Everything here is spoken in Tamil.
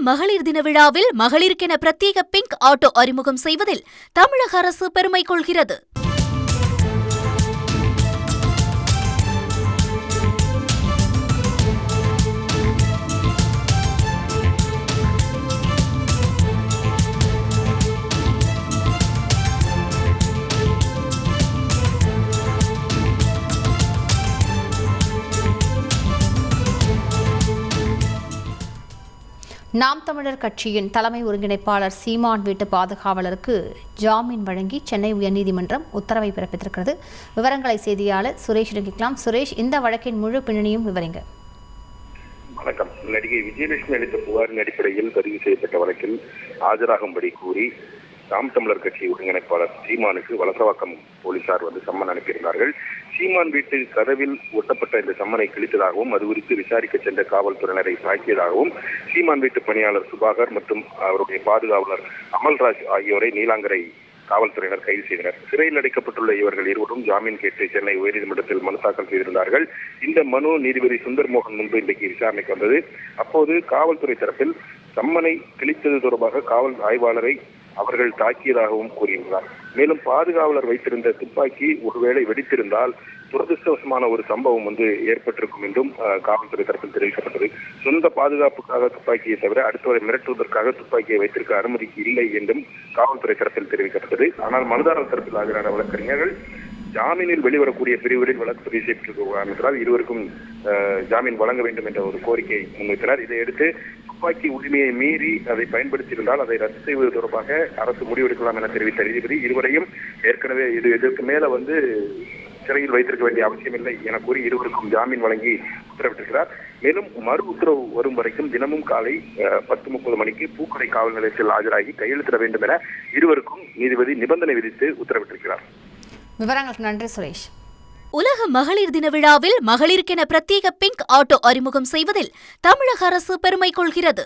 மகளிர் தின விழாவில் மகளிருக்கென பிரத்யேக பிங்க் ஆட்டோ அறிமுகம் செய்வதில் தமிழக அரசு பெருமை கொள்கிறது. நாம் தமிழர் கட்சியின் தலைமை ஒருங்கிணைப்பாளர் சீமான் வீட்டு பாதுகாவலருக்கு ஜாமீன் வழங்கி சென்னை உயர்நீதிமன்றம் உத்தரவை பிறப்பித்திருக்கிறது. விவரங்களை செய்தியாளர் சுரேஷ் கேட்கலாம். சுரேஷ், இந்த வழக்கின் முழு பின்னணியும் விவரிங்க. வணக்கம். நடிகை விஜயலட்சுமி அளித்த புகாரின் அடிப்படையில் பதிவு செய்யப்பட்ட வழக்கில் ஆஜராகும்படி கூறி நாம் தமிழர் கட்சி ஒருங்கிணைப்பாளர் சீமானுக்கு வலசவாக்கம் போலீசார் சம்மன் அனுப்பியிருந்தார்கள். சீமான் வீட்டு கதவில் ஒட்டப்பட்ட இந்த சம்மனை கிழித்ததாகவும் அது குறித்து விசாரிக்க சென்ற காவல்துறையினரை தாக்கியதாகவும் சீமான் வீட்டு பணியாளர் சுபாகர் மற்றும் அவருடைய பாதுகாவலர் அமல்ராஜ் ஆகியோரை நீலாங்கரை காவல்துறையினர் கைது செய்தனர். சிறையில் அடைக்கப்பட்டுள்ள இவர்கள் இருவரும் ஜாமீன் கேட்டு சென்னை உயர்நீதிமன்றத்தில் மனு தாக்கல் செய்திருந்தார்கள். இந்த மனு நீதிபதி சுந்தர்மோகன் முன்பு இன்றைக்கு விசாரணைக்கு வந்தது. அப்போது காவல்துறை தரப்பில் சம்மனை கிழித்தது தொடர்பாக காவல் ஆய்வாளரை அவர்கள் தாக்கியதாகவும் கூறியுள்ளார். மேலும் பாதுகாவலர் வைத்திருந்த துப்பாக்கி ஒருவேளை வெடித்திருந்தால் துரதிருஷ்டவசமான ஒரு சம்பவம் ஏற்பட்டிருக்கும் என்றும் காவல்துறை தரப்பில் தெரிவிக்கப்பட்டது. சொந்த பாதுகாப்புக்காக துப்பாக்கியை தவிர அடுத்தவரை மிரட்டுவதற்காக துப்பாக்கியை வைத்திருக்க அனுமதி இல்லை என்றும் காவல்துறை தரப்பில் தெரிவிக்கப்பட்டது. ஆனால் மனுதாரர் தரப்பில் ஆஜரான வழக்கறிஞர்கள் ஜாமீனில் வெளிவரக்கூடிய பிரிவுகளில் வழக்கு பதிவு செய்யப்பட்டிருக்க காரணத்தினால் இருவருக்கும் ஜாமீன் வழங்க வேண்டும் என்ற ஒரு கோரிக்கையை முன்வைத்தனர். இதையடுத்து துப்பாக்கி உரிமையை மீறி அதை பயன்படுத்தியிருந்தால் அதை ரத்து செய்வது தொடர்பாக அரசு முடிவெடுக்கலாம் என தெரிவித்த நீதிபதி இருவரையும் ஏற்கனவே இதற்கு மேல சிறையில் வைத்திருக்க வேண்டிய அவசியமில்லை என கூறி இருவருக்கும் ஜாமீன் வழங்கி உத்தரவிட்டிருக்கிறார். மேலும் மறு உத்தரவு வரும் வரைக்கும் தினமும் காலை 10:30 மணிக்கு பூக்கடை காவல் நிலையத்தில் ஆஜராகி கையெழுத்திட வேண்டும் என இருவருக்கும் நீதிபதி நிபந்தனை விதித்து உத்தரவிட்டிருக்கிறார். விவரங்களுக்கு நன்றி சுரேஷ். உலக மகளிர் தின விழாவில் மகளிருக்கென பிரத்யேக பிங்க் ஆட்டோ அறிமுகம் செய்வதில் தமிழக அரசு பெருமை கொள்கிறது.